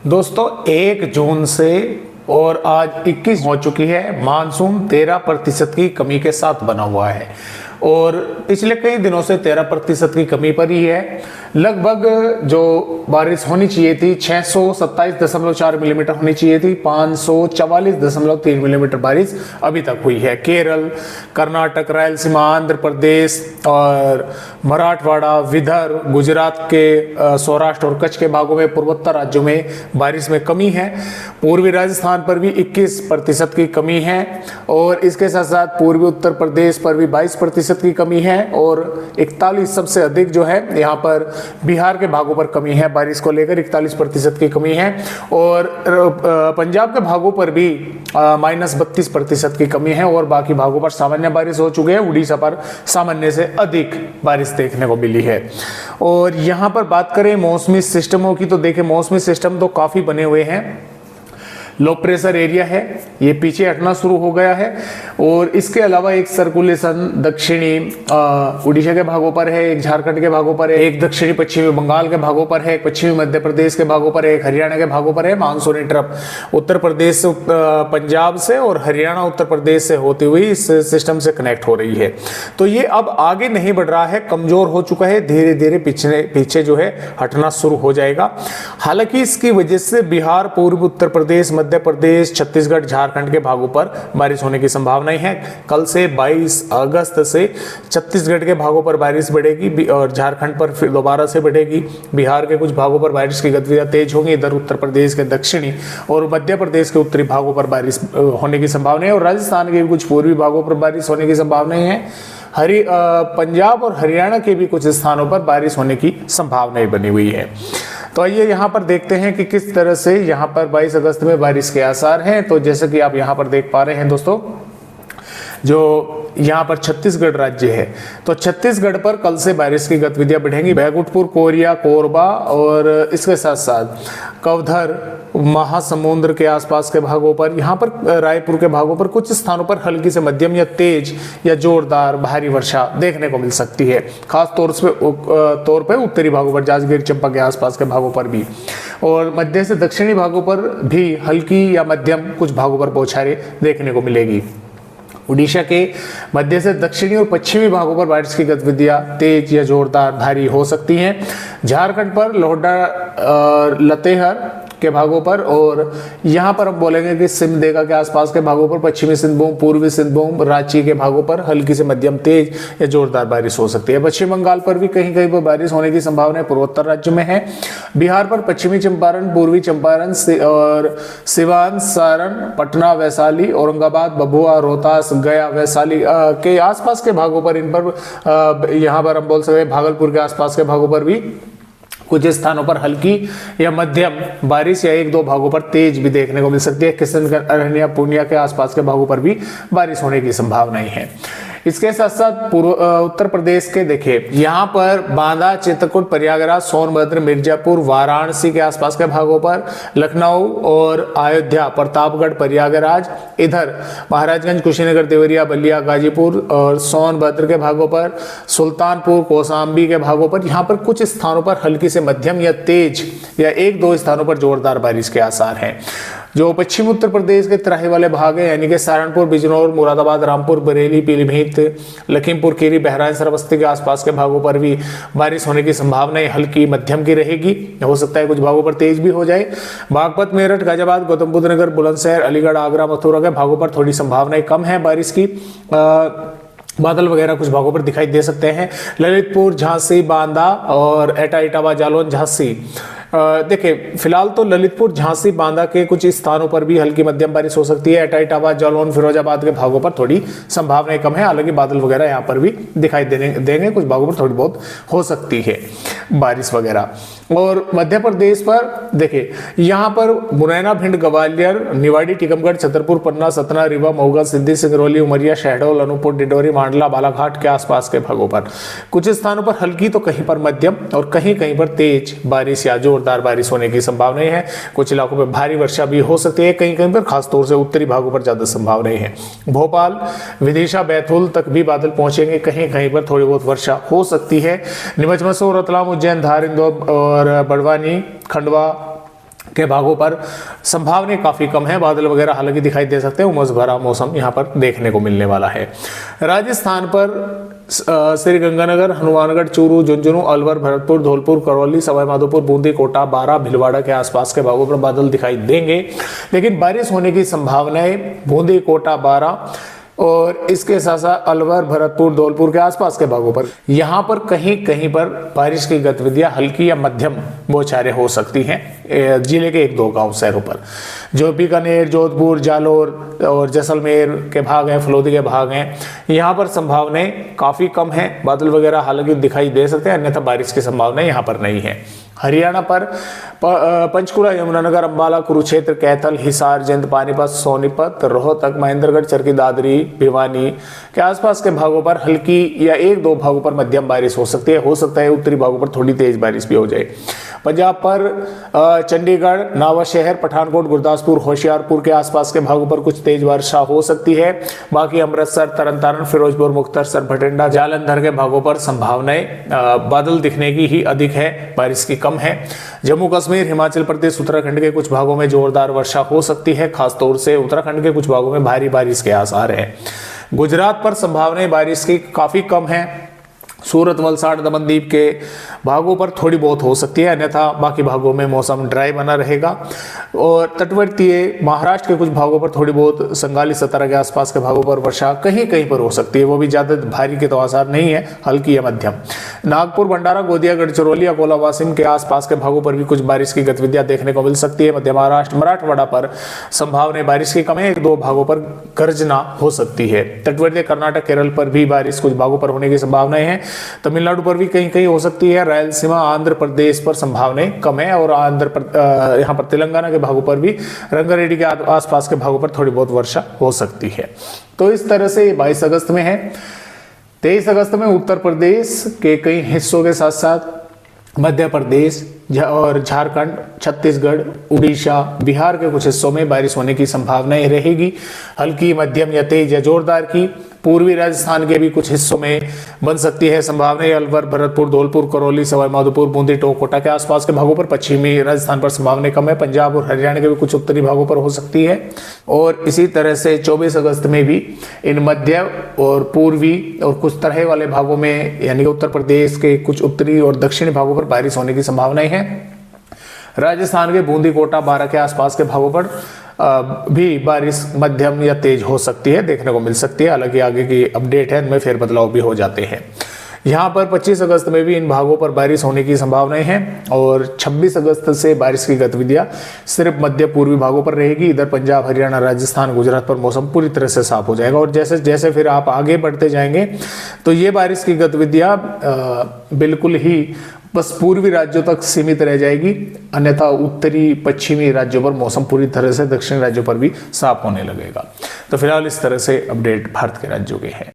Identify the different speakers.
Speaker 1: दोस्तों 1 जून से और आज 21 हो चुकी है। मानसून 13% की कमी के साथ बना हुआ है और पिछले कई दिनों से 13% की कमी पर ही है। लगभग जो बारिश होनी चाहिए थी 627.4 मिलीमीटर होनी चाहिए थी, 544.3 मिलीमीटर बारिश अभी तक हुई है। केरल, कर्नाटक, रायलसीमा, आंध्र प्रदेश और मराठवाड़ा, विदर्भ, गुजरात के सौराष्ट्र और कच्छ के भागों में, पूर्वोत्तर राज्यों में बारिश में कमी है। पूर्वी राजस्थान पर भी 21% की कमी है और इसके साथ साथ पूर्वी उत्तर प्रदेश पर भी 22% की कमी है और 41 सबसे अधिक जो है यहाँ पर बिहार के भागों पर कमी है। बारिश को लेकर 41% की कमी है और पंजाब के भागों पर भी -32% की कमी है और बाकी भागों पर सामान्य बारिश हो चुकी है। उड़ीसा पर सामान्य से अधिक बारिश देखने को मिली है। और यहाँ पर बात करें मौसमी सिस्टमों की तो देखिए मौसमी सिस्टम तो काफी बने हुए हैं। लो प्रेशर एरिया है, ये पीछे हटना शुरू हो गया है और इसके अलावा एक सर्कुलेशन दक्षिणी उड़ीसा के भागों पर है, एक झारखंड के भागों पर है, एक दक्षिणी पश्चिमी बंगाल के भागों पर है, एक पश्चिमी मध्य प्रदेश के भागों पर है, एक हरियाणा के भागों पर है। मानसूनी ट्रफ उत्तर प्रदेश से पंजाब से और हरियाणा उत्तर प्रदेश से होती हुई इस सिस्टम से कनेक्ट हो रही है। तो ये अब आगे नहीं बढ़ रहा है, कमजोर हो चुका है, धीरे धीरे पीछे जो है हटना शुरू हो जाएगा। हालांकि इसकी वजह से बिहार, पूर्वी उत्तर प्रदेश, मध्य प्रदेश, छत्तीसगढ़, झारखंड के भागों पर बारिश होने की संभावनाएं हैं। कल से 22 अगस्त से छत्तीसगढ़ के भागों पर बारिश बढ़ेगी और झारखंड पर फिर दोबारा से बढ़ेगी। बिहार के कुछ भागों पर बारिश की गतिविधियां तेज होंगी। इधर उत्तर प्रदेश के दक्षिणी और मध्य प्रदेश के उत्तरी भागों पर बारिश होने की संभावना है और राजस्थान के कुछ पूर्वी भागों पर बारिश होने की संभावनाएं हैं। पंजाब और हरियाणा के भी कुछ स्थानों पर बारिश होने की संभावनाएं बनी हुई है। तो आइए यहाँ पर देखते हैं कि किस तरह से यहाँ पर 22 अगस्त में बारिश के आसार हैं। तो जैसे कि आप यहाँ पर देख पा रहे हैं दोस्तों, जो यहाँ पर छत्तीसगढ़ राज्य है तो छत्तीसगढ़ पर कल से बारिश की गतिविधियां बढ़ेंगी। बैकुंठपुर, कोरिया, कोरबा और इसके साथ साथ कवधर, महासमुंद के आसपास के भागों पर, यहाँ पर रायपुर के भागों पर कुछ स्थानों पर हल्की से मध्यम या तेज या जोरदार भारी वर्षा देखने को मिल सकती है। खास तौर पर उत्तरी भागों पर, जांजगीर चंपा के आसपास के भागों पर भी और मध्य से दक्षिणी भागों पर भी हल्की या मध्यम कुछ भागों पर बौछारें देखने को मिलेगी। उड़ीसा के मध्य से दक्षिणी और पश्चिमी भागों पर बारिश की गतिविधियां तेज या जोरदार भारी हो सकती हैं। झारखंड पर लोहडा, लतेहर के भागों पर और यहाँ पर हम बोलेंगे कि सिमदेगा के आसपास के भागों पर, पश्चिमी सिंहभूम, पूर्वी सिंहभूम, रांची के भागों पर हल्की से मध्यम तेज या जोरदार बारिश हो सकती है। पश्चिम बंगाल पर भी कहीं कहीं पर बारिश होने की संभावना पूर्वोत्तर राज्यों में है। बिहार पर पश्चिमी चंपारण, पूर्वी चंपारण और सिवान, सारण, पटना, वैशाली, औरंगाबाद, भभुआ, रोहतास, गया, वैशाली के आसपास के भागों पर, इन पर यहाँ पर हम बोल सकते हैं भागलपुर के आसपास के भागों पर भी कुछ स्थानों पर हल्की या मध्यम बारिश या 1-2 भागों पर तेज भी देखने को मिल सकती है। किशनगंज, अररिया, पूर्णिया के आसपास के भागों पर भी बारिश होने की संभावनाएं हैं। इसके साथ साथ उत्तर प्रदेश के देखिए यहाँ पर बांदा, चित्रकूट, प्रयागराज, सोनभद्र, मिर्जापुर, वाराणसी के आसपास के भागों पर, लखनऊ और अयोध्या, प्रतापगढ़, प्रयागराज, इधर महाराजगंज, कुशीनगर, देवरिया, बलिया, गाजीपुर और सोनभद्र के भागों पर, सुल्तानपुर, कौशाम्बी के भागों पर यहाँ पर कुछ स्थानों पर हल्की से मध्यम या तेज या 1-2 स्थानों पर जोरदार बारिश के आसार हैं। जो पश्चिम उत्तर प्रदेश के तराई वाले भाग हैं यानी कि सहारनपुर, बिजनौर, मुरादाबाद, रामपुर, बरेली, पीलीभीत, लखीमपुर खीरी, बहराइच, श्रावस्ती के आसपास के भागों पर भी बारिश होने की संभावनाएं हल्की मध्यम की रहेगी। हो सकता है कुछ भागों पर तेज भी हो जाए। बागपत, मेरठ, गाजियाबाद, गौतम बुद्ध नगर, बुलंदशहर, अलीगढ़, आगरा, मथुरा के भागों पर थोड़ी संभावनाएं कम है बारिश की। बादल वगैरह कुछ भागों पर दिखाई दे सकते हैं। ललितपुर, झांसी, बांदा और एटा, इटावा, जालौन, झांसी, देखिए फिलहाल तो ललितपुर, झांसी, बांदा के कुछ स्थानों पर भी हल्की मध्यम बारिश हो सकती है। एटा, इटावा, जालौन, फिरोजाबाद के भागों पर थोड़ी संभावनाएं कम है। हालांकि बादल वगैरह यहाँ पर भी दिखाई देंगे, कुछ भागों पर थोड़ी बहुत हो सकती है बारिश वगैरह। और मध्य प्रदेश पर देखिए यहाँ पर मुरैना, भिंड, ग्वालियर, निवाड़ी, टीकमगढ़, छतरपुर, पन्ना, सतना, रीवा, मऊगा, सिद्धी, सिंगरौली, उमरिया, शहडोल, अनूपपुर, डिंडोरी, मांडला, बालाघाट के आसपास के भागों पर कुछ स्थानों पर हल्की तो कहीं पर मध्यम और कहीं कहीं पर तेज बारिश या जोरदार बारिश होने की संभावनाएं है। कुछ इलाकों में भारी वर्षा भी हो सकती है, कहीं कहीं पर खासतौर से उत्तरी भागों पर ज्यादा संभावनाएं हैं। भोपाल, विदिशा, बैतूल तक भी बादल पहुंचेंगे, कहीं कहीं पर थोड़ी बहुत वर्षा हो सकती है। नीमच, मसूर, रतलाम, उज्जैन, धार, इंदौर और बड़वानी, खंडवा, के भागों पर संभावना काफ़ी कम है। बादल वगैरह हालांकि दिखाई दे सकते हैं, उमस भरा मौसम यहाँ पर देखने को मिलने वाला है। राजस्थान पर श्रीगंगानगर, हनुमानगढ़, चूरू, झुंझुनू, अलवर, भरतपुर, धौलपुर, करौली, सवाई माधोपुर, बूंदी, कोटा, बारां, भीलवाड़ा के आसपास के भागों पर बादल दिखाई देंगे, लेकिन बारिश होने की संभावनाएं बूंदी, कोटा, बारां और इसके साथ साथ अलवर, भरतपुर, धौलपुर के आसपास के भागों पर यहाँ पर कहीं कहीं पर बारिश की गतिविधियां हल्की या मध्यम बौछारें हो सकती हैं जिले के 1-2 गांव शहरों पर। जो बीकानेर, जोधपुर, जालोर और जैसलमेर के भाग हैं, फलोदी के भाग हैं, यहाँ पर संभावनाएं काफ़ी कम है। बादल वगैरह हालांकि दिखाई दे सकते हैं, अन्यथा बारिश की संभावना यहाँ पर नहीं है। हरियाणा पर पंचकुला, यमुनानगर, अंबाला, कुरुक्षेत्र, कैथल, हिसार, जिंद, पानीपत, सोनीपत, रोहतक, महेंद्रगढ़, चरखी दादरी, भिवानी के आसपास के भागों पर हल्की या 1-2 भागों पर मध्यम बारिश हो सकती है। हो सकता है उत्तरी भागों पर थोड़ी तेज बारिश भी हो जाए। पंजाब पर चंडीगढ़, नवांशहर, पठानकोट, गुरदासपुर, होशियारपुर के आसपास के भागों पर कुछ तेज वर्षा हो सकती है। बाकी अमृतसर, तरनतारन, फिरोजपुर, मुक्तसर, भटिंडा, जालंधर के भागों पर संभावनाएं बादल दिखने की ही अधिक है, बारिश की कम है। जम्मू कश्मीर, हिमाचल प्रदेश, उत्तराखंड के कुछ भागों में जोरदार वर्षा हो सकती है, खासतौर से उत्तराखंड के कुछ भागों में भारी बारिश के आसार हैं। गुजरात पर संभावनाएं बारिश की काफी कम है। सूरत, वलसाड़, दमनदीप के भागों पर थोड़ी बहुत हो सकती है, अन्यथा बाकी भागों में मौसम ड्राई बना रहेगा। और तटवर्तीय महाराष्ट्र के कुछ भागों पर थोड़ी बहुत, संगाली, सतारा के आसपास के भागों पर वर्षा कहीं कहीं पर हो सकती है, वो भी ज़्यादा भारी के तो आसार नहीं है, हल्की या मध्यम। नागपुर, भंडारा, गोंदिया, गढ़चिरौली, अकोला, वाशिम के आसपास के भागों पर भी कुछ बारिश की गतिविधियां देखने को मिल सकती है। मध्य महाराष्ट्र, मराठवाड़ा पर संभावना बारिश की कम है, 1-2 भागों पर गर्जना हो सकती है। तटवर्तीय कर्नाटक, केरल पर भी बारिश कुछ भागों पर होने की संभावनाएं हैं। तमिलनाडु पर भी कहीं कहीं हो सकती है। रायलसीमा, आंध्र प्रदेश पर संभावनाएं कम है और यहाँ पर तेलंगाना के भागों पर भी, रंगारेड्डी के आसपास के भागों पर थोड़ी बहुत वर्षा हो सकती है। तो इस तरह से 22 अगस्त में है। 23 अगस्त में उत्तर प्रदेश के कई हिस्सों के साथ साथ मध्य प्रदेश और झारखंड, छत्तीसगढ़, उड़ीसा, बिहार के कुछ हिस्सों में बारिश होने की संभावनाएं रहेगी, हल्की, मध्यम या तेज या जोरदार की। पूर्वी राजस्थान के भी कुछ हिस्सों में बन सकती है संभावना। अलवर, भरतपुर, धौलपुर, करौली, सवाई माधोपुर, बूंदी, टोंक, कोटा के आसपास के भागों पर। पश्चिमी राजस्थान पर संभावना कम है। पंजाब और हरियाणा के भी कुछ उत्तरी भागों पर हो सकती है। और इसी तरह से 24 अगस्त में भी इन मध्य और पूर्वी और कुछ तरह वाले भागों में, यानी कि उत्तर प्रदेश के कुछ उत्तरी और दक्षिणी भागों पर बारिश होने की संभावनाएं हैं। राजस्थान के बूंदी, कोटा, बारां के आसपास के भागों पर भी बारिश मध्यम या तेज हो सकती है, देखने को मिल सकती है। हालांकि आगे की अपडेट है, इनमें फेर बदलाव भी हो जाते हैं। यहाँ पर 25 अगस्त में भी इन भागों पर बारिश होने की संभावनाएं हैं और 26 अगस्त से बारिश की गतिविधियां सिर्फ मध्य पूर्वी भागों पर रहेगी। इधर पंजाब, हरियाणा, राजस्थान, गुजरात पर मौसम पूरी तरह से साफ हो जाएगा। और जैसे जैसे फिर आप आगे बढ़ते जाएंगे तो ये बारिश की गतिविधियां बिल्कुल ही बस पूर्वी राज्यों तक सीमित रह जाएगी, अन्यथा उत्तरी पश्चिमी राज्यों पर मौसम पूरी तरह से दक्षिणी राज्यों पर भी साफ होने लगेगा। तो फिलहाल इस तरह से अपडेट भारत के राज्यों के हैं।